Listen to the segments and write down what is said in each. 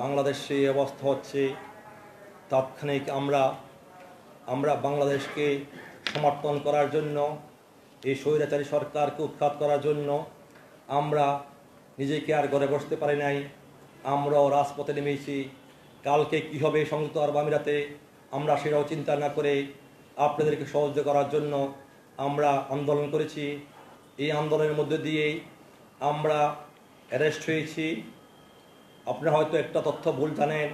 বাংলাদেশে এই অবস্থা হচ্ছে, তাৎক্ষণিক আমরা বাংলাদেশকে সমর্থন করার জন্য, এই স্বৈরাচারী সরকারকে উৎখাত করার জন্য আমরা নিজেকে আর ঘরে বসতে পারি নাই। আমরাও রাজপথে নেমেছি। কালকে কী হবে সংযুক্ত আরব আমিরাতে আমরা সেটাও চিন্তা না করে আপনাদেরকে সহযোগিতা করার জন্য আমরা আন্দোলন করেছি। এই আন্দোলনের মধ্যে দিয়েই আমরা অ্যারেস্ট হয়েছি। আপনারা হয়তো একটা তথ্য ভুল জানেন,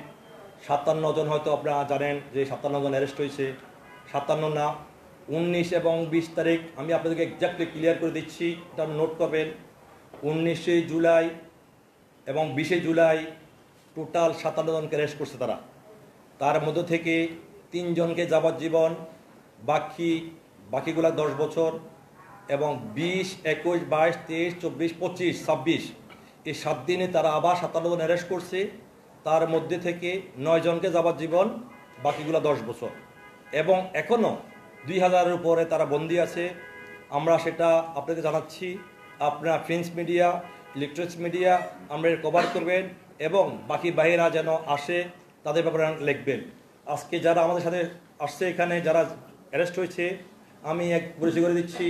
57 জন হয়তো আপনারা জানেন যে 57 জন অ্যারেস্ট হয়েছে। 57 না, 19 এবং 20 তারিখ আমি আপনাদেরকে এক্স্যাক্টলি ক্লিয়ার করে দিচ্ছি, এটা নোট করবেন। 19 জুলাই এবং 20 জুলাই টোটাল 57 জনকে অ্যারেস্ট করছে তারা। তার মধ্যে থেকে 3 জনকে যাবজ্জীবন, বাকিগুলা 10 বছর, এবং 20, 21, 22, 23, 24, 25, 26 এই 7 দিনে তারা আবার 57 জন অ্যারেস্ট করছে। তার মধ্যে থেকে 9 জনকে যাবজ্জীবন, বাকিগুলা 10 বছর, এবং এখনও 2000-এর উপরে তারা বন্দী আছে। আমরা সেটা আপনাকে জানাচ্ছি। আপনারা প্রিন্ট মিডিয়া, ইলেকট্রনিক্স মিডিয়া আমরা কভার করবেন এবং বাকি বাইরেরা যেন আসে তাদের ব্যাপারে লিখবেন। আজকে যারা আমাদের সাথে আসছে, এখানে যারা অ্যারেস্ট হয়েছে, আমি এক পরিচয় করে দিচ্ছি।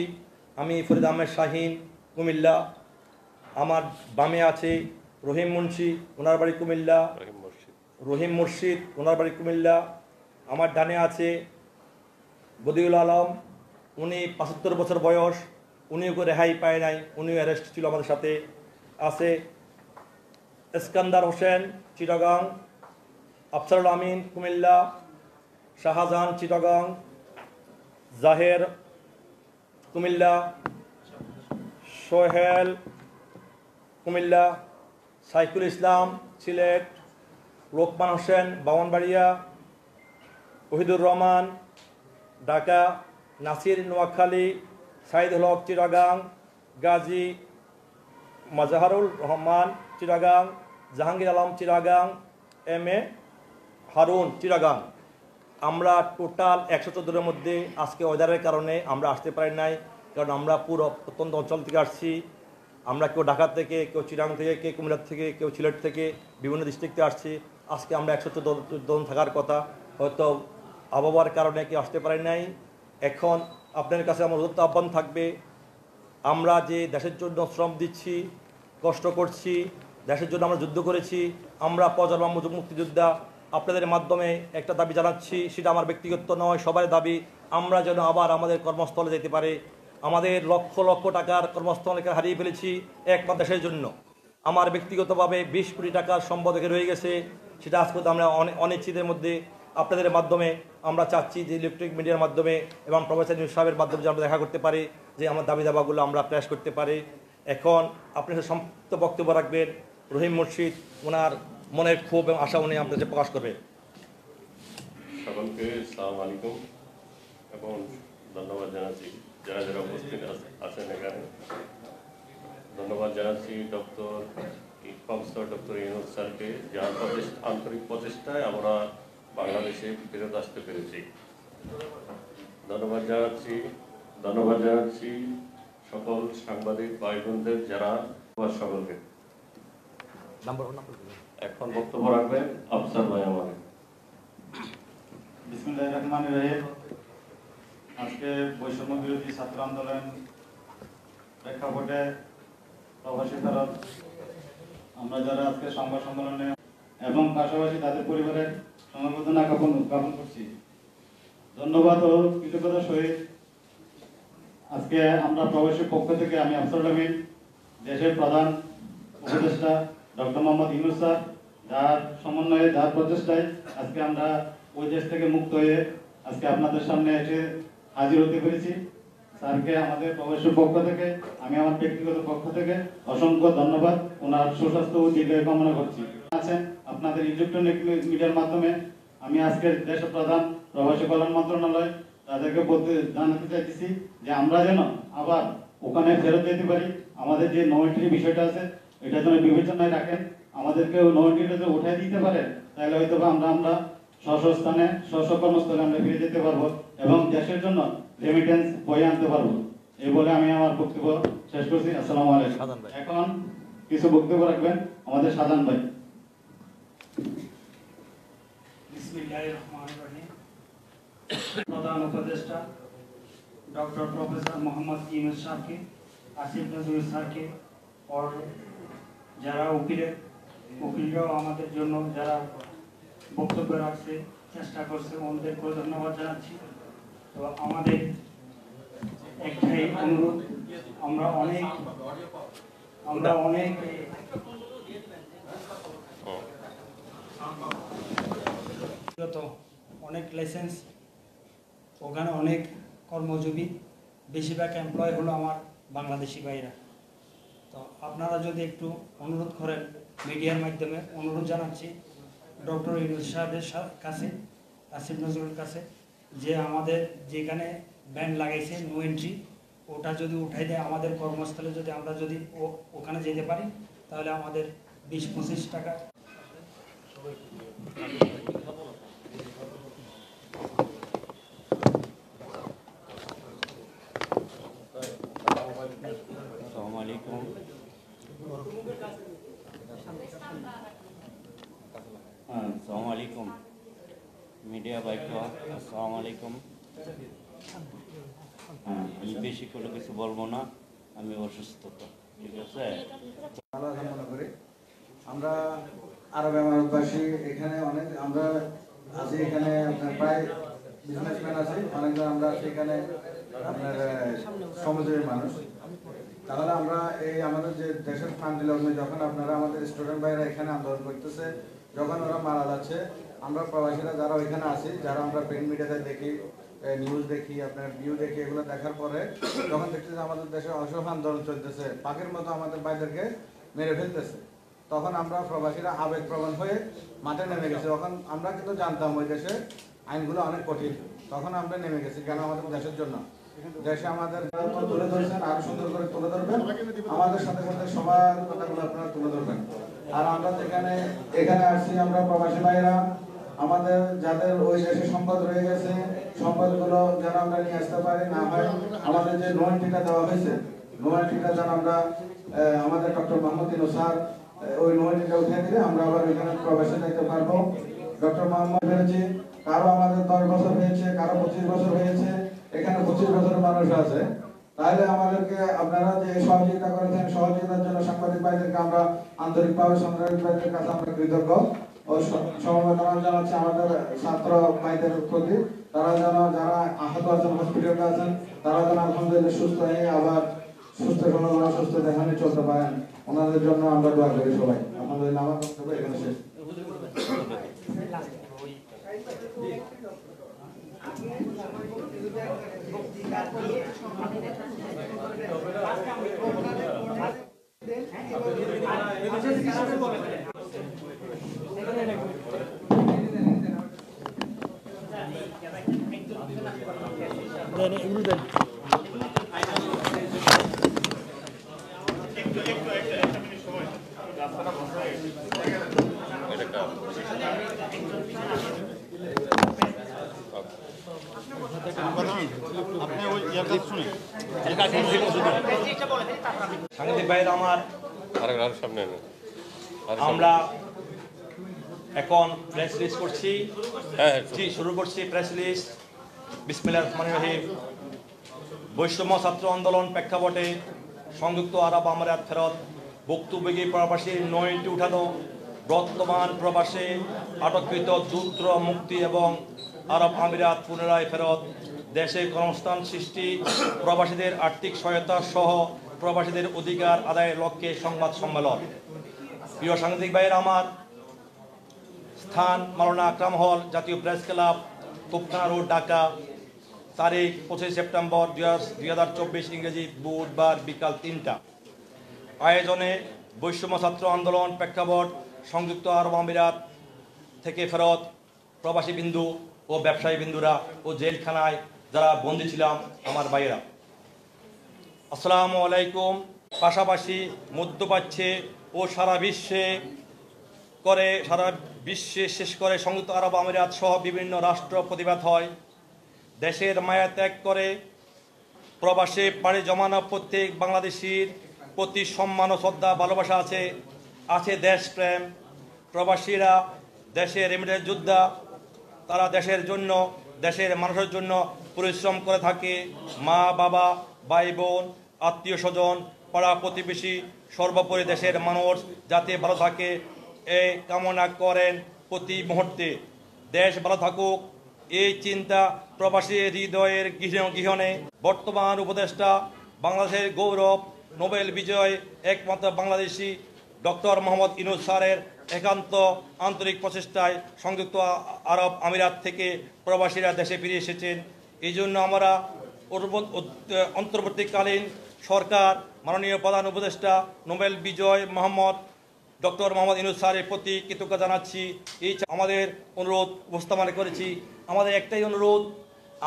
আমি ফরিদ আহমেদ শাহিন, কুমিল্লা। আমার বামে আছে রহিম মুন্সি, ওনার বাড়ি কুমিল্লা। রহিম মুর্শিদ, ওনার বাড়ি কুমিল্লা। আমার ডানে আছে বদিউল আলম, উনি 75 বছর বয়স, উনিও রেহাই পায় নাই, উনিও অ্যারেস্ট ছিল আমাদের সাথে। আছে ইস্কান্দার হোসেন, চিটাগাং। আফসারুল আমিন, কুমিল্লা। শাহজাহান, চিটাগাং। জাহের, কুমিল্লা। সোহেল, কুমিল্লা। সাইফুল ইসলাম, সিলেট। লোকমান হোসেন, বামনবাড়িয়া। ওহিদুর রহমান, ঢাকা। নাসির, নোয়াখালী। সাইদুল হক, চিটাগাং। গাজী মাজহারুল রহমান, চিটাগাং। জাহাঙ্গীর আলম, চিটাগাং। এম.এ. হারুন, চিটাগাং। আমরা টোটাল 114-এর মধ্যে আজকে ওয়েদারের কারণে আমরা আসতে পারি নাই, কারণ আমরা পুরো প্রত্যন্ত অঞ্চল থেকে আসছি। আমরা কেউ ঢাকা থেকে, কেউ চিটাগাং থেকে, কেউ কুমিল্লা থেকে, কেউ সিলেট থেকে, বিভিন্ন ডিস্ট্রিক্টে আসছি। আজকে আমরা 114 জন থাকার কথা, হয়তো আবহাওয়ার কারণে কেউ আসতে পারি নাই। এখন আপনাদের কাছে আমার উদ্যত আহ্বান থাকবে, আমরা যে দেশের জন্য শ্রম দিচ্ছি, কষ্ট করছি, দেশের জন্য আমরা যুদ্ধ করেছি, আমরা প্রজন্ম মুক্তিযোদ্ধা, আপনাদের মাধ্যমে একটা দাবি জানাচ্ছি, সেটা আমার ব্যক্তিগত নয়, সবার দাবি। আমরা যেন আবার আমাদের কর্মস্থলে যেতে পারি। আমাদের লক্ষ লক্ষ টাকার কর্মস্থলকে হারিয়ে ফেলেছি একমাত্র দেশের জন্য। আমার ব্যক্তিগতভাবে 20 কোটি টাকার সম্পদ রয়ে গেছে, সেটা আজকে আমরা অনিশ্চিতের মধ্যে আপনাদের মাধ্যমে আমরা চাচ্ছি যে ইলেকট্রনিক মিডিয়ার মাধ্যমে এবং প্রফেসর নিউজ সাহেবের মাধ্যমে যে আমরা দেখা করতে পারি, যে আমার দাবি দাবাগুলো আমরা প্রয়াস করতে পারি। এখন আপনার সংক্ষিপ্ত বক্তব্য রাখবেন রহিম মুর্শিদ, ওনার মনের ক্ষোভ এবং আশা উনি আপনাদের প্রকাশ করবে। সকলকে আসসালামু আলাইকুম এবং ধন্যবাদ জানাচ্ছি যারা যারা উপস্থিত আছেন এখানে। ধন্যবাদ জানাচ্ছি ডক্টর ইউনূস স্যারকে, যার আন্তরিক প্রচেষ্টায় আমরা বাংলাদেশে ফেরত আসতে পেরেছি। ধন্যবাদ জানাচ্ছি সকল সাংবাদিক ভাই বোনদের, যারা সকলকে। এখন বক্তব্য রাখবেন আফসার ভাই আমাদের। বিসমিল্লাহির রহমানির রহিম। আজকে বৈষম্য বিরোধী ছাত্র আন্দোলন প্রেক্ষাপটে প্রবাসী ফেরত আমরা যারা আজকে সংবাদ সম্মেলনে এবং পাশাপাশি তাদের পরিবারের সমবেদনা জ্ঞাপন করছি। ধন্যবাদ ও কৃতজ্ঞতার সহিত আজকে আমরা প্রবাসীর পক্ষ থেকে আমি আফসারুল আমিন, দেশের প্রধান উপদেষ্টা ডক্টর মোহাম্মদ ইউনূস স্যার, যার সমন্বয়ে, যার প্রচেষ্টায় আজকে আমরা ওই দেশ থেকে মুক্ত হয়ে আজকে আপনাদের সামনে এসে হাজির হতে পেরেছি। স্যারকে আমাদের প্রবাসীর পক্ষ থেকে, আমি আমার ব্যক্তিগত পক্ষ থেকে অসংখ্য ধন্যবাদ, ওনার সুস্বাস্থ্য ও দীর্ঘায়ু কামনা করছি। আছেন আপনাদের ইলেকট্রনিক মিডিয়ার মাধ্যমে আমি আজকে দেশের প্রধান প্রবাসী কল্যাণ মন্ত্রণালয় তাদেরকে জানাতে চাইতেছি যে আমরা যেন আবার ওখানে ফেরত যেতে পারি। আমাদের যে নো এন্ট্রি বিষয়টা আছে এটা যেন বিবেচনায় রাখেন, আমাদেরকে নো এন্ট্রিটা যদি উঠাই দিতে পারে তাহলে হয়তো আমরা স্ব স্থানে স্ব কর্মস্থলে আমরা ফিরে যেতে পারবো এবং দেশের জন্য রেমিটেন্স বয়ে আনতে পারবো। এই বলে আমি আমার বক্তব্য শেষ করছি। আসসালামু আলাইকুম। এখন কিছু বক্তব্য রাখবেন আমাদের শাহজাহান ভাই। বিসমিল্লাহির রহমানির রহিম। প্রধান উপদেষ্টা ডক্টর প্রফেসর মোহাম্মদ ইউনূস স্যারকে, আসিফ নজরুল স্যারকে, और যারা উকিলরাও আমাদের জন্য যারা বক্তব্য রাখছে চেষ্টা করছে ওনাদেরকে ধন্যবাদ জানাচ্ছি। তো আমাদের একটাই অনুরোধ, আমরা অনেক অনেক লাইসেন্স, ওখানে অনেক কর্মজীবী, বেশিরভাগ এমপ্লয় হলো আমার বাংলাদেশি ভাইরা। তো আপনারা যদি একটু অনুরোধ করেন, মিডিয়ার মাধ্যমে অনুরোধ জানাচ্ছি ডক্টর ইউনূস সাহেবের কাছে, আসিফ নজরুলের কাছে, যে আমাদের যেখানে ব্যান লাগাইছে নো এন্ট্রি, ওটা যদি উঠাই দেয় আমাদের কর্মস্থলে, যদি আমরা যদি ওখানে যেতে পারি তাহলে আমাদের 20-25 টাকা। আসসালামু আলাইকুম মিডিয়া ভাইকে, আসসালামু আলাইকুম। আমি বেশি কোনো কিছু বলবো না, আমি অসুস্থতা, ঠিক আছে। ভালো আছেন মনে করি। আমরা আরব আমিরাতবাসী এখানে অনেক আমরা আছি, এখানে আপনার প্রায় বিজনেসম্যান আছে অনেকজন, আমরা আছি এখানে আপনার শ্রমজীবী মানুষ। তাহলে আমরা এই আমাদের যে দেশের ফান্ড লগ্নে যখন আপনারা আমাদের স্টুডেন্ট ভাইরা এখানে আন্দোলন করতেছে, যখন ওরা মারা যাচ্ছে, আমরা প্রবাসীরা যারা ওইখানে আছি, যারা আমরা প্রিন্ট মিডিয়াতে দেখি, নিউজ দেখি, আপনার ভিউ দেখি, এগুলো দেখার পরে যখন দেখতেছে আমাদের দেশে অসহ্য আন্দোলন চলতেছে, পাখির মতো আমাদের ভাইদেরকে মেরে ফেলতেছে, তখন আমরা প্রবাসীরা আবেগপ্রবণ হয়ে মাঠে নেমে গেছি। তখন আমরা কিন্তু জানতাম ওই দেশে আইনগুলো অনেক কঠিন, তখন আমরা নেমে গেছি কেন আমাদের দেশের জন্য। দেশে আমাদের তুলে ধরেছেন, আরো সুন্দর করে তুলে ধরবেন, আমাদের সাথে সাথে সবার কথাগুলো আপনারা তুলে ধরবেন। আর আমরা যেখানে এখানে আসছি, আমরা প্রবাসী ভাইরা আমাদের যাদের ওই দেশে সম্পদ রয়ে গেছে, সম্পদগুলো যেন আমরা নিয়ে আসতে পারি, না হয় আমাদের যে নো এন্ট্রিটা দেওয়া হয়েছে, নো এন্ট্রিটা যেন আমরা আমাদের ডক্টর মোহাম্মদ ইউনূস স্যার ওই নো এন্ট্রিটা উঠে দিলে আমরা আবার ওইখানে প্রবাসে যেতে পারবো। ডক্টর মোহাম্মদ হয়েছে, কারো আমাদের 10 বছর হয়েছে, কারো 25 বছর হয়েছে, এখানে 25 বছরের মানুষ আছে। তাহলে আমাদেরকে আপনারা যে সহযোগিতা করেছেন, সহযোগিতার জন্য সাংবাদিক ভাইদেরকে আমরা আন্তরিকভাবে সাংবাদিক ভাইদের কাছে আমরা কৃতজ্ঞ ও সমবেদনা জানাচ্ছি আমাদের ছাত্র ভাইদের প্রতি। তারা যেন যারা আহত আছেন, হসপিটালে আছেন, তারা যেন আলহামদুলিল্লাহ সুস্থ হয়ে আবার সুস্থ সমাজ সুস্থ দেখানে চলতে পারেন, ওনাদের জন্য আমরা দোয়া করি সবাই। আলহামদুলিল্লাহ আমার বক্তব্য এখানে শেষ। সাংবাদিক ভাইয়ের আমার, আমরা এখন প্রেস রিলিজ করছি, শুরু করছি প্রেস রিলিজ। বিসমিল্লাহির রহমানির রহিম। বৈষম্য ছাত্র আন্দোলন প্রেক্ষাপটে সংযুক্ত আরব আমিরাত ফেরত, ভুক্তভোগী প্রবাসী 9টি উঠানো, বর্তমান প্রবাসে আটককৃত দ্রুত মুক্তি এবং আরব আমিরাত পুনরায় ফেরত, দেশে কর্মসংস্থান সৃষ্টি, প্রবাসীদের আর্থিক সহায়তা সহ প্রবাসীদের অধিকার আদায়ের লক্ষ্যে সংবাদ সম্মেলন। প্রিয় সাংবাদিক ভাইয়ের আমার, স্থান মাওলানা আকরাম হল, জাতীয় press club, Topkhana road, Dhaka. তারিখ 25 সেপ্টেম্বর 2024, ইংরেজি বুধবার বিকাল 3টা। আয়োজনে বৈষম্য ছাত্র আন্দোলন প্রেক্ষাপট, সংযুক্ত আরব আমিরাত থেকে ফেরত প্রবাসী বিন্দু ও ব্যবসায়ী বিন্দুরা ও জেলখানায় যারা বন্দী ছিলাম আমার ভাইয়েরা, আসসালামু আলাইকুম। পাশাপাশি মধ্যপ্রাচ্যে ও সারা বিশ্বে শেষ করে সংযুক্ত আরব আমিরাত সহ বিভিন্ন রাষ্ট্র প্রতিবাদ হয়। দেশের মায়া ত্যাগ করে প্রবাসে পাড়ি জমানো প্রত্যেক বাংলাদেশির প্রতি সম্মান ও শ্রদ্ধা ভালোবাসা আছে দেশপ্রেম। প্রবাসীরা দেশের রেমিটেন্স যোদ্ধা, তারা দেশের জন্য, দেশের মানুষের জন্য পরিশ্রম করে থাকে। মা বাবা, ভাই বোন, আত্মীয় স্বজন, পাড়া প্রতিবেশী, সর্বোপরি দেশের মানুষ যাতে ভালো থাকে এই কামনা করেন প্রতি মুহূর্তে। দেশ ভালো থাকুক এই চিন্তা প্রবাসী হৃদয়ের গৃহণে বর্তমান উপদেষ্টা, বাংলাদেশের গৌরব, নোবেল বিজয় একমাত্র বাংলাদেশি ডক্টর মোহাম্মদ ইউনূস স্যারের একান্ত আন্তরিক প্রচেষ্টায় সংযুক্ত আরব আমিরাত থেকে প্রবাসীরা দেশে ফিরে এসেছেন। এই জন্য আমরা অন্তর্বর্তীকালীন সরকার, মাননীয় প্রধান উপদেষ্টা, নোবেল বিজয় ডক্টর মোহাম্মদ ইউনূস স্যারের প্রতি কৃতজ্ঞতা জানাচ্ছি। এই আমাদের অনুরোধ উপস্থাপন করেছি। আমাদের একটাই অনুরোধ,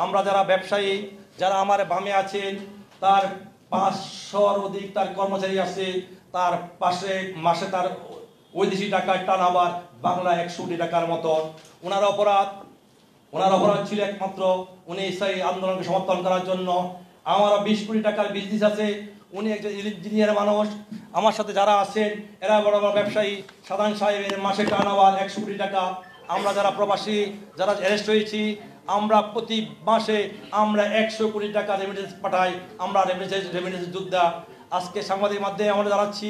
আমরা যারা ব্যবসায়ী, যারা আমার বামে আছেন, তার 500-র অধিক তার কর্মচারী আছে, তার পাশে মাসে তার বৈদেশিক টাকায় টার্নওভার বাংলা 100 কোটি টাকার মতো। ওনার অপরাধ ছিল একমাত্র উনি সেই আন্দোলনকে সমর্থন করার জন্য। আমারও 20 কোটি টাকার বিজনেস আছে। উনি একজন ইঞ্জিনিয়ার মানুষ। আমার সাথে যারা আছেন এরা বড় বড় ব্যবসায়ী। সাধারণ সাহেবের মাসে টার্নওভার 100 কোটি টাকা। আমরা যারা প্রবাসী, যারা অ্যারেস্ট হয়েছি, আমরা প্রতি মাসে আমরা 100 কোটি টাকা রেমিটেন্স পাঠাই। আমরা রেমিটেন্স যোদ্ধা। আজকে সাংবাদিক মাধ্যমে আমরা জানাচ্ছি,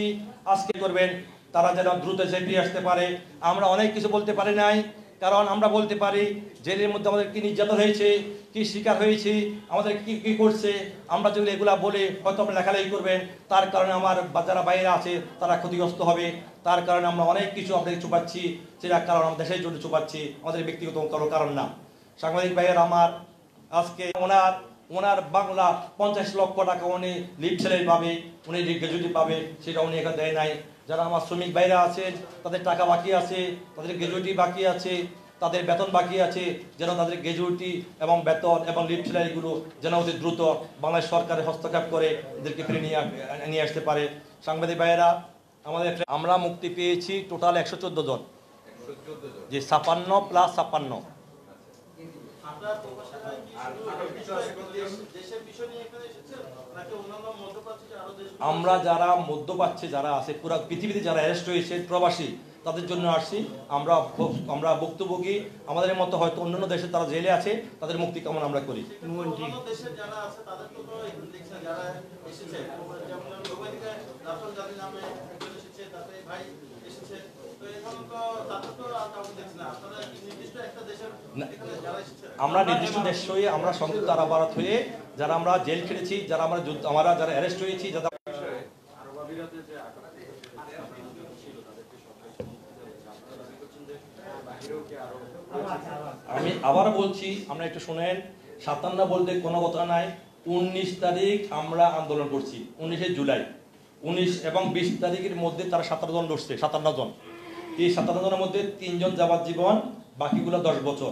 আজকে করবেন তারা যেন দ্রুত ফিরে আসতে পারে। আমরা অনেক কিছু বলতে পারি নাই, কারণ আমরা বলতে পারি জেলের মধ্যে আমাদের কি নির্যাতন হয়েছে, কি শিকার হয়েছি, আমাদের কি কি করছে। আমরা যদি এগুলা বলে হয়তো আপনি লেখালেখি করবেন, তার কারণে আমার যারা বাইরে আছে তারা ক্ষতিগ্রস্ত হবে। তার কারণে আমরা অনেক কিছু আপনাদের চুপাচ্ছি, সেটা কারণ আমরা দেশের জন্য চুপাচ্ছি, আমাদের ব্যক্তিগত কোনো কারণ না। সাংবাদিক ভাইয়ের আমার আজকে ওনার বাংলা 50 লক্ষ টাকা উনি লিভ স্যালারি পাবে, উনি গ্র্যাজুইটি পাবে, সেটা উনি এখানে দেয় নাই। যারা আমার শ্রমিক ভাইরা আছেন তাদের টাকা বাকি আছে, তাদের গ্র্যাজুইটি বাকি আছে, তাদের বেতন বাকি আছে, যেন তাদের গ্র্যাজুইটি এবং বেতন এবং লিভ স্যালারিগুলো যেন অতি দ্রুত বাংলাদেশ সরকারের হস্তক্ষেপ করে এদেরকে ফিরে নিয়ে আসতে পারে। সাংবাদিক ভাইয়েরা, আমরা মুক্তি পেয়েছি টোটাল 114 জন, যে 56 প্লাস 56। আমরা যারা মধ্যপ্রাচ্যে যারা আছে, পুরো পৃথিবীতে যারা অ্যারেস্ট হয়েছে প্রবাসী, তাদের জন্য আসছি। আমরা ভুক্তভোগী, আমাদের মতো হয়তো অন্যান্য দেশে তারা জেলে আছে, তাদের মুক্তি কামনা আমরা করি। আমরা নির্দিষ্ট দেশ হয়ে, আমরা সংযুক্ত আরব আমিরাত হয়ে যারা আমরা জেল খেটেছি, যারা যারা অ্যারেস্ট হয়েছি, যারা আমি আবার বলছি, আমরা একটু শুনেন। 57 বলতে কোনো কথা নাই। 19 তারিখ আমরা আন্দোলন করছি, 19 জুলাই। 19 এবং 20 তারিখের মধ্যে তারা 17 জন লড়ছে, 57 জন। এই 57 জনের মধ্যে 3 জন যাবজ্জীবন, বাকিগুলো 10 বছর।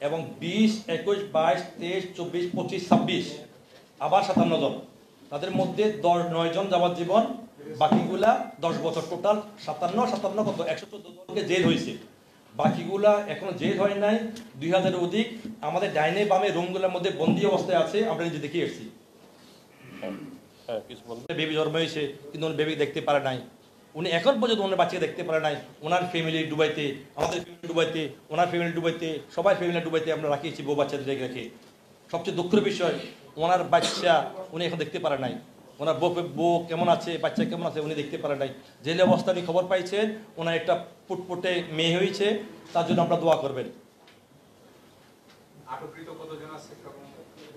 এবং 20, 21, 22, 23, 24, 25, 26 আবার 57 জন। তাদের মধ্যে 9 জন যাবজ্জীবন, বাকিগুলা 10 বছর। টোটাল 57 কত 114 জনকে জেল হয়েছে। বাকিগুলা এখনো জেল হয় নাই, 2000 অধিক আমাদের ডাইনে বামে রুমগুলোর মধ্যে বন্দি অবস্থায় আছে। আমরা নিজে দেখে এসেছি। বেবি জন্ম হয়েছে, কিন্তু উনি বেবি দেখতে পারে নাই। উনি এখন পর্যন্ত ওনার বাচ্চাকে দেখতে পারে নাই। ওনার ফ্যামিলি ডুবাইতে, আমাদের ফ্যামিলি ডুবাইতে, ওনার ফ্যামিলি ডুবাইতে, সবাই ফ্যামিলি ডুবাইতে আমরা রাখিয়েছি বউ বাচ্চাদের রেখে। সবচেয়ে দুঃখের বিষয়, ওনার বাচ্চা উনি এখন দেখতে পারে নাই। ওনার বউ কেমন আছে, বাচ্চা কেমন আছে উনি দেখতে পারে নাই। জেলে অবস্থা উনি খবর পাইছেন, ওনার একটা ফুটফুটে মেয়ে হয়েছে, তার জন্য আমরা দোয়া করবেন।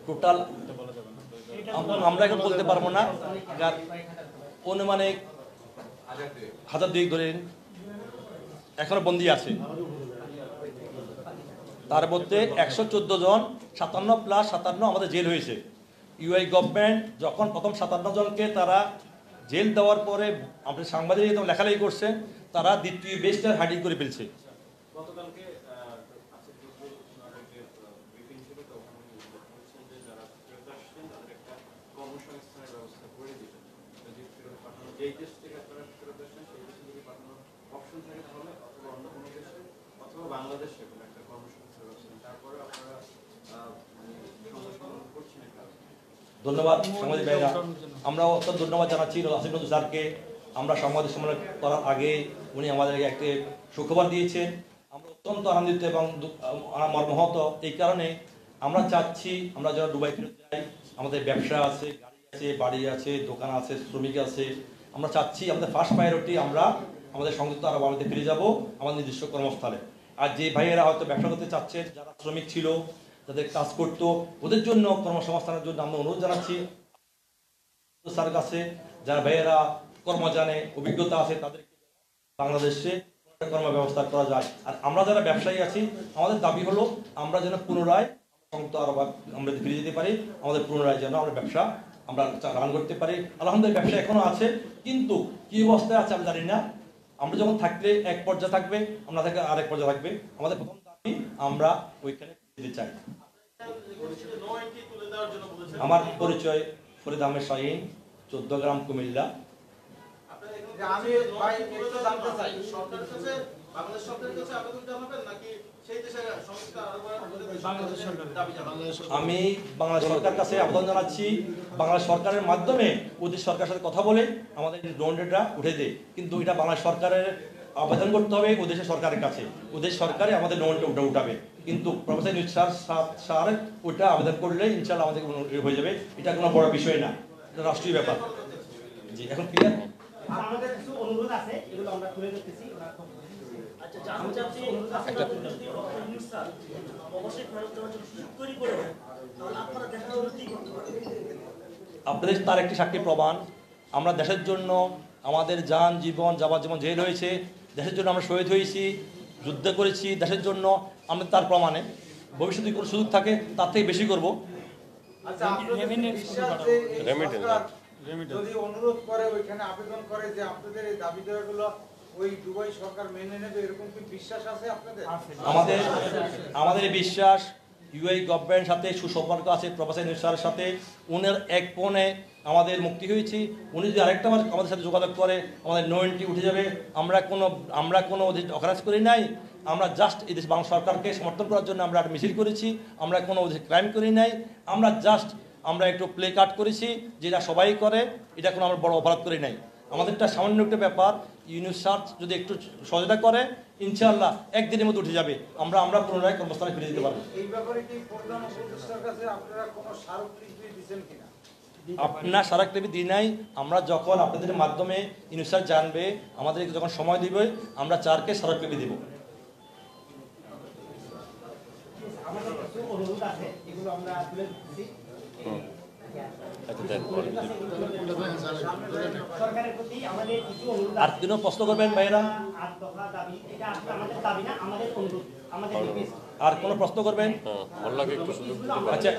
টোটাল আমরা এখন বলতে পারবো না, অনুমানিক 1002 ধরেন এখনো বন্দী আছে। তার মধ্যে 114 জন, 57 প্লাস 57 আমাদের জেল হয়েছে। ইউআই গভর্নমেন্ট যখন প্রথম 57 জনকে তারা জেল দেওয়ার পরে আপনি সাংবাদিক লেখালেখি করছে, তারা দ্বিতীয় বেস্টার হাইডিং করে ফেলছে। ধন্যবাদ সাংবাদিক ভাইরা। আমরা অত্যন্ত ধন্যবাদ জানাচ্ছি আসিফ নজরুল স্যারকে। আমরা সংবাদ সম্মেলন করার আগে উনি আমাদেরকে একটা সুখবর দিয়েছেন। আমরা অত্যন্ত আনন্দিত এবং মর্মাহত। এই কারণে আমরা চাচ্ছি আমরা যারা দুবাই ফেরত যাই, আমাদের ব্যবসা আছে, গাড়ি আছে, বাড়ি আছে, দোকান আছে, শ্রমিক আছে, আমরা চাচ্ছি আমাদের ফার্স্ট প্রায়োরিটি আমরা আমাদের সংযুক্ত আরব আমিরাতে ফিরে যাব আমাদের নিজস্ব কর্মস্থলে। আর যে ভাইয়েরা হয়তো ব্যবসা করতে চাচ্ছেন, যারা শ্রমিক ছিল, যাদের কাজ করতো, ওদের জন্য কর্মসংস্থানের জন্য আমরা অনুরোধ জানাচ্ছি স্যার কাছে, যারা ভাইয়েরা কর্ম জানে, অভিজ্ঞতা আছে, তাদেরকে বাংলাদেশে কর্ম ব্যবস্থা করা যায়। আর আমরা যারা ব্যবসায়ী আছি, আমাদের দাবি হলো আমরা যেন পুনরায় সংযুক্ত আরব আমিরাতে ফিরে যেতে পারি, আমাদের পুনরায় যেন আমরা ব্যবসা আমরা রান করতে পারি। আলহামদুলিল্লাহ ব্যবসা এখনো আছে, কিন্তু কি অবস্থায় আছে আমি জানি না। আমরা যখন থাকলে এক পর্যায়ে থাকবে, আমরা থাকলে আরেক পর্যায়ে থাকবে। আমাদের প্রথম দাবি আমরা ওইখানে যেতে চাই। আমার পরিচয় ফরিদ আহমেদ শাহীন, 14 গ্রাম, কুমিল্লা। আমি ভাই একটু জানতে চাই, সরকারের কাছে বাংলাদেশ সরকারের কাছে আবেদন জানাবেন নাকি সেই দেশের সংস্থা আরব বাংলাদেশ সরকারের দাবি জানাবেন? আমি বাংলাদেশ সরকারের কাছে আবেদন জানাচ্ছি, বাংলাদেশ সরকারের মাধ্যমে ওদের সরকারের সাথে কথা বলে আমাদের লোন রেটটা উঠে দেয়। কিন্তু এটা বাংলাদেশ সরকারের আবেদন করতে হবে ওদের সরকারের কাছে, ওদের সরকারে আমাদের লোনটা উঠাবে। কিন্তু প্রফেসর ইউনূস স্যার ওটা আবেদন করলে ইনশাআল্লাহ আমাদের হয়ে যাবে। এটা কোনো বড় বিষয় না, এটা রাষ্ট্রীয় ব্যাপার। জি, এখন ক্লিয়ার? আমাদের কিছু অনুরোধ আছে, এগুলো আমরা তুলে ধরতেছি। আচ্ছা, জানতে চাচ্ছি আপনারা যদি ইউনূস স্যার অবশ্যই ফেরত দেওয়ার জন্য সুযোগ তৈরি করে দেন, তাহলে আপনারা দেশের জন্য কি করতে পারবেন? আপনাদের তার একটি সাক্ষী প্রমাণ। আমরা দেশের জন্য আমাদের যান জীবন যাবজ্জীবন জেল হয়েছে, দেশের জন্য আমরা শহীদ হয়েছি, যুদ্ধ করেছি দেশের জন্য। আমরা তার প্রমাণে ভবিষ্যতে কোনো সুযোগ থাকে তার থেকে বেশি করব। আচ্ছা, আপনাদের বিশ্বাস যে এই সরকার যদি অনুরোধ করে ওইখানে আবেদন করে যে আপনাদের এই দাবি দেওয়াগুলো ওই দুবাই সরকার মেনে নেবে, এরকম কি বিশ্বাস আছে আপনাদের? আমাদের বিশ্বাস ইউএই গভর্নমেন্টের সাথে সুসম্পর্ক আছে, প্রফেসর ইউনূস স্যারের সাথে। উনার এক ফোনে আমাদের মুক্তি হয়েছি, উনি যদি আরেকটা আমাদের সাথে যোগাযোগ করে আমাদের নোয়েন্টি উঠে যাবে। আমরা কোনো অকারেন্স করি নাই, আমরা জাস্ট এই দেশ বাংলা সরকারকে সমর্থন করার জন্য আমরা মিছিল করেছি। আমরা কোনো ক্রাইম করি নাই, আমরা একটু প্লে কার্ড করেছি, যেটা সবাই করে, এটা কোনো আমরা বড় অপরাধ করি নাই। আমাদেরটা সামান্য একটা ব্যাপার, ইউনূস স্যার যদি একটু সহায়তা করে ইনশাআল্লাহ একদিনের মধ্যে উঠে যাবে, আমরা পুনরায় কর্মস্থানে ফিরে যেতে পারবো। এই ব্যাপারে কি প্রধান উপদেষ্টার কাছে আপনারা কোনো স্মারকলিপি দিয়েছেন কিনা? আপনার স্মারকলিপি দিই নাই। আমরা যখন আপনাদের মাধ্যমে ইউনূস স্যার জানবে, আমাদের যখন সময় দিবে, আমরা 4কে স্মারকলিপি দেব। আমাদের কিছু অনুরোধ আছে, এগুলো আমরা তুলে ধরতেছি। সরকারের প্রতি আমাদের কিছু অনুরোধ। আর কোনো প্রশ্ন করবেন ভাইয়েরা? এটা আমাদের দাবি না, আমাদের অনুরোধ, আমাদের রিকোয়েস্ট। আর কোনো প্রশ্ন করবেন? আচ্ছা,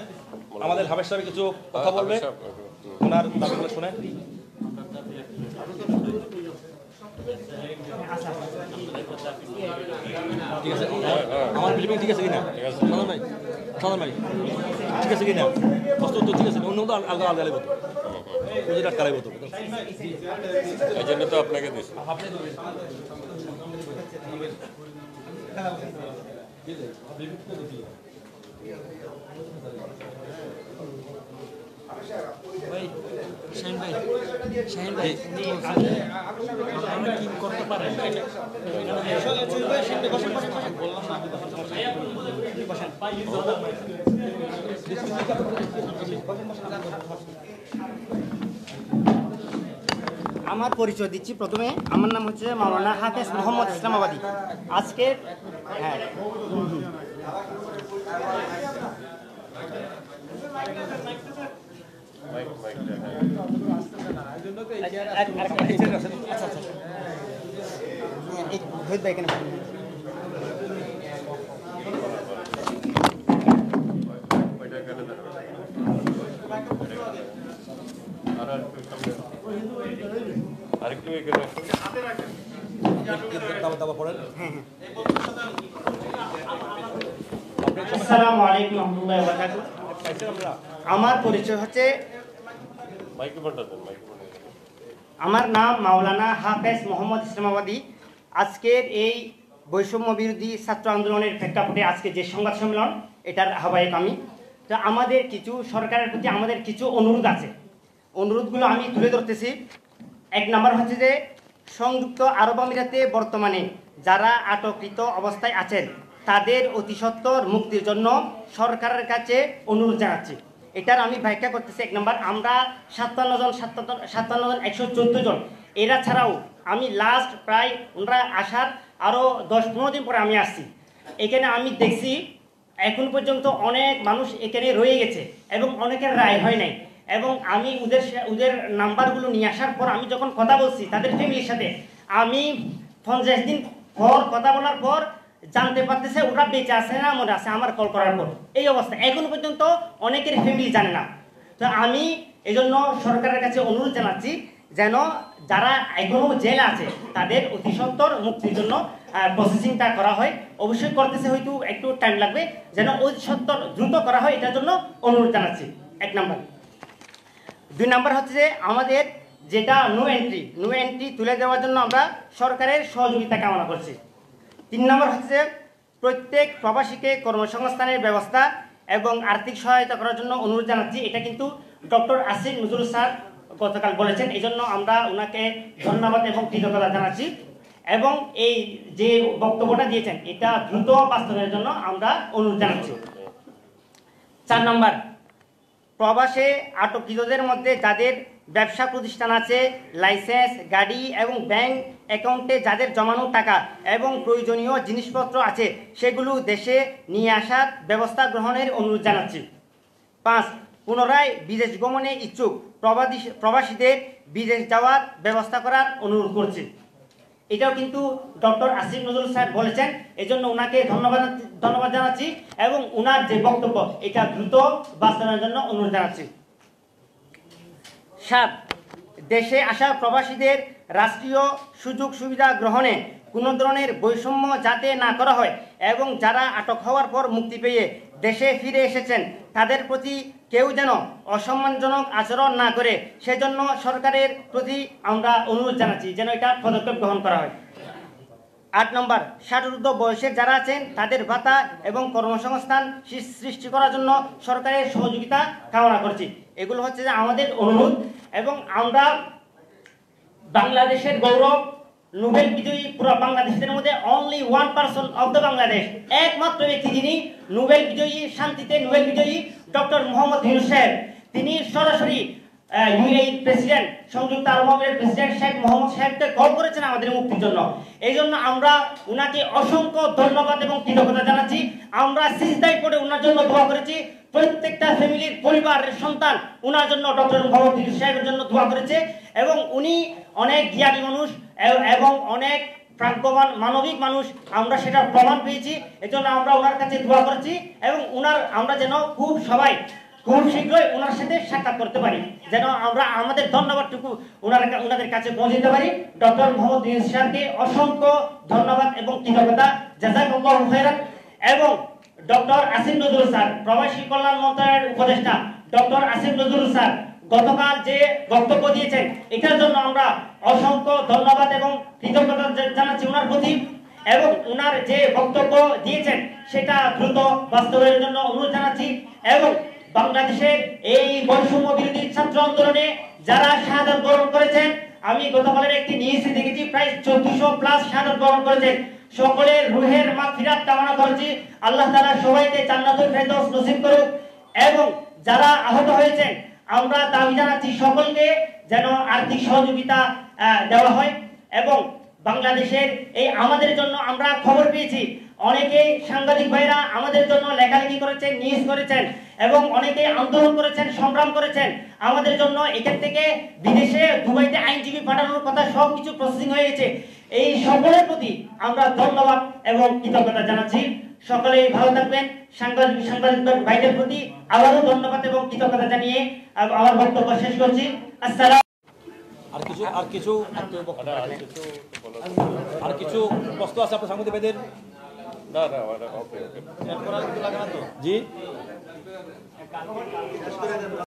আমাদের হাবেশ সাহেব কিছু কথা বলবে, ওনার দাবিগুলো শুনে। ঠিক আছে, আমার ফিলিপিং ঠিক আছে কিনা? সাধারণ ভাই ঠিক আছে কিনা? প্রশ্ন উত্তর ঠিক আছে, অন্য তো আলাদা আলাদা লাগবে, যেটা কালাইব তো এই জন্য তো আপনাকে দিচ্ছি। শাহিন ভাই আমরা কি করতে পারেন? আমার পরিচয় দিচ্ছি প্রথমে। আমার নাম হচ্ছে মাওলানা হাফেজ মোহাম্মদ ইসলামাবাদী। আজকের আরেকটু এখানে আসসালামু আলাইকুম ওয়া রাহমাতুল্লাহি ওয়া বারাকাতুহু। আমার পরিচয় হচ্ছে, আমার নাম মাওলানা হাফেজ মোহাম্মদ ইসলামাবাদী। আজকের এই বৈষম্য বিরোধী ছাত্র আন্দোলনের প্রেক্ষাপটে আজকে যে সংবাদ সম্মেলন, এটার আহ্বায়ক আমি। তো আমাদের কিছু সরকারের প্রতি আমাদের কিছু অনুরোধ আছে, অনুরোধগুলো আমি তুলে ধরতেছি। 1 নম্বর হচ্ছে যে সংযুক্ত আরব আমিরাতে বর্তমানে যারা আটককৃত অবস্থায় আছেন তাদের অতি সত্বর মুক্তির জন্য সরকারের কাছে অনুরোধ জানাচ্ছি। এটার আমি ব্যাখ্যা করতেছি। 1 নম্বর, আমরা 57 জন 114 জন, এরা ছাড়াও আমি লাস্ট প্রায় ওনারা আসার আরও 10-15 দিন পরে আমি আসছি। এখানে আমি দেখছি এখন পর্যন্ত অনেক মানুষ এখানে রয়ে গেছে এবং অনেকের রায় হয় নাই। এবং আমি ওদের নাম্বারগুলো নিয়ে আসার পর আমি যখন কথা বলছি তাদের ফ্যামিলির সাথে, আমি 50 দিন পর কথা বলার পর জানতে পারতেছে ওরা বেঁচে আছে না মনে আছে আমার কল করার পর। এই অবস্থা এখন পর্যন্ত অনেকের ফ্যামিলি জানে না। তো আমি এই জন্য সরকারের কাছে অনুরোধ জানাচ্ছি যেন যারা এখনো জেলে আছে তাদের অতি সত্বর মুক্তির জন্য প্রসেসিংটা করা হয়। অবশ্যই করতেছে, হয়তো একটু টাইম লাগবে, যেন অতি সত্বর দ্রুত করা হয় এটার জন্য অনুরোধ জানাচ্ছি। 1 নম্বর। 2 নম্বর হচ্ছে যে আমাদের যেটা নো এন্ট্রি তুলে দেওয়ার জন্য আমরা সরকারের সহযোগিতা কামনা করছি। 3 নম্বর হচ্ছে প্রত্যেক প্রবাসীকে কর্মসংস্থানের ব্যবস্থা এবং আর্থিক সহায়তা করার জন্য অনুরোধ জানাচ্ছি। এটা কিন্তু ডক্টর আসিফ নজরুল স্যার গতকাল বলেছেন, এই জন্য আমরা ওনাকে ধন্যবাদ এবং কৃতজ্ঞতা জানাচ্ছি। এবং এই যে বক্তব্যটা দিয়েছেন এটা দ্রুত বাস্তবায়নের জন্য আমরা অনুরোধ জানাচ্ছি। 4 নম্বর, প্রবাসে আটককৃতদের মধ্যে যাদের ব্যবসা প্রতিষ্ঠান আছে, লাইসেন্স, গাড়ি এবং ব্যাংক অ্যাকাউন্টে যাদের জমানো টাকা এবং প্রয়োজনীয় জিনিসপত্র আছে সেগুলো দেশে নিয়ে আসার ব্যবস্থা গ্রহণের অনুরোধ জানাচ্ছি। 5, পুনরায় বিদেশ গমনে ইচ্ছুক প্রবাসীদের বিদেশ যাওয়ার ব্যবস্থা করার অনুরোধ করছি। এটাও কিন্তু ডক্টর আসিফ নজরুল স্যার বলেছেন, এই জন্য ওনাকে ধন্যবাদ জানাচ্ছি এবং ওনার যে বক্তব্য এটা দ্রুত বাস্তবায়নের জন্য অনুরোধ জানাচ্ছি। 7, দেশে আসা প্রবাসীদের রাষ্ট্রীয় সুযোগ সুবিধা গ্রহণে কোনো ধরনের বৈষম্য যাতে না করা হয় এবং যারা আটক হওয়ার পর মুক্তি পেয়ে দেশে ফিরে এসেছেন তাদের প্রতি কেউ যেন অসম্মানজনক আচরণ না করে সেজন্য সরকারের প্রতি আমরা অনুরোধ জানাচ্ছি যেন এটা পদক্ষেপ গ্রহণ করা হয়। 8 নম্বর, 60 ঊর্ধ্ব বয়সের যারা আছেন তাদের ভাতা এবং কর্মসংস্থান সৃষ্টি করার জন্য সরকারের সহযোগিতা কামনা করছি। এগুলো হচ্ছে যে আমাদের অনুরোধ। এবং আমরা বাংলাদেশের গৌরব, নোবেল বিজয়ী পুরো বাংলাদেশের মধ্যে only 1 person of the Bangladesh, একমাত্র ব্যক্তি যিনি নোবেল বিজয়ী, শান্তিতে নোবেল বিজয়ী ডক্টর মোহাম্মদ ইউনূস সাহেব। তিনি সরাসরি ইউএই প্রেসিডেন্ট, সংযুক্ত আরব আমিরাতের প্রেসিডেন্ট শেখ মোহাম্মদ সাহেবকে কল করেছেন আমাদের মুক্তির জন্য। এই জন্য আমরা উনাকে অসংখ্য ধন্যবাদ এবং কৃতজ্ঞতা জানাচ্ছি। আমরা সিজদায় পড়ে উনার জন্য দোয়া করেছি। প্রত্যেকটা ফ্যামিলির পরিবারের সন্তান উনার জন্য ডক্টর মোহাম্মদ ইউনূস সাহেবের জন্য দোয়া করেছে এবং উনি অনেক জ্ঞানী মানুষ এবং অনেক প্রাজ্ঞবান মানবিক মানুষ, আমরা সেটা প্রমাণ পেয়েছি। এজন্য আমরা ওনার কাছে দোয়া করেছি এবং আমরা যেন খুব শীঘ্রই ওনার সাথে সাক্ষাৎ করতে পারি, যেন আমরা আমাদের ধন্যবাদটুকু ওনাদের কাছে পৌঁছে দিতে পারি। ডক্টর মোহাম্মদ ইউনূস স্যারকে অসংখ্য ধন্যবাদ এবং কৃতজ্ঞতা, জাযাকাল্লাহু খাইরান। এবং ডক্টর আসিফ নজরুল স্যার, প্রবাসী কল্যাণ মন্ত্রণালয়ের উপদেষ্টা ডক্টর আসিফ নজরুল স্যার গতকাল যে বক্তব্য দিয়েছেন এটার জন্য আমরা অসংখ্য ধন্যবাদ এবং কৃতজ্ঞতা জানাচ্ছি ওনার প্রতি। এবং ওনার যে বক্তব্য দিয়েছেন সেটা দ্রুত বাস্তবায়নের জন্য অনুরোধ জানাচ্ছি। এবং বাংলাদেশের এই বৈষম্য বিরোধী ছাত্র আন্দোলনে যারা শাহাদাত বরণ করেছেন, আমি গতকালের একটি নিউজে দেখেছি প্রায় 1400+ শাহাদাত বরণ করেছেন। সকলের রুহের মাগফিরাত কামনা করছি, আল্লাহ তাআলা সবাইকে জান্নাতুল ফেরদৌস নসিব করুক। এবং যারা আহত হয়েছেন আমরা দাবি জানাচ্ছি সকলকে যেন আর্থিক সহযোগিতা দেওয়া হয়। এবং বাংলাদেশের এই আমাদের জন্য আমরা খবর পেয়েছি অনেকেই সাংবাদিক ভাইরা আমাদের জন্য লেখালেখি করেছেন, নিউজ করেছেন এবং অনেকে আন্দোলন করেছেন, সংগ্রাম করেছেন আমাদের জন্য। এখান থেকে বিদেশে দুবাইতে আইনজীবী পাঠানোর কথা সবকিছু প্রসেসিং হয়ে গেছে। এই সকলের প্রতি আমরা ধন্যবাদ এবং কৃতজ্ঞতা জানাচ্ছি। সকলেই ভালো থাকবেন। সাংবাদিক ভাইদের প্রতি আবারও ধন্যবাদ এবং কৃতজ্ঞতা জানিয়ে আমার বক্তব্য শেষ করছি। আসসালাম। আর কিছু প্রশ্ন আছে আপনার সাংবাদিক ভাইদের? না, ওকে। জি।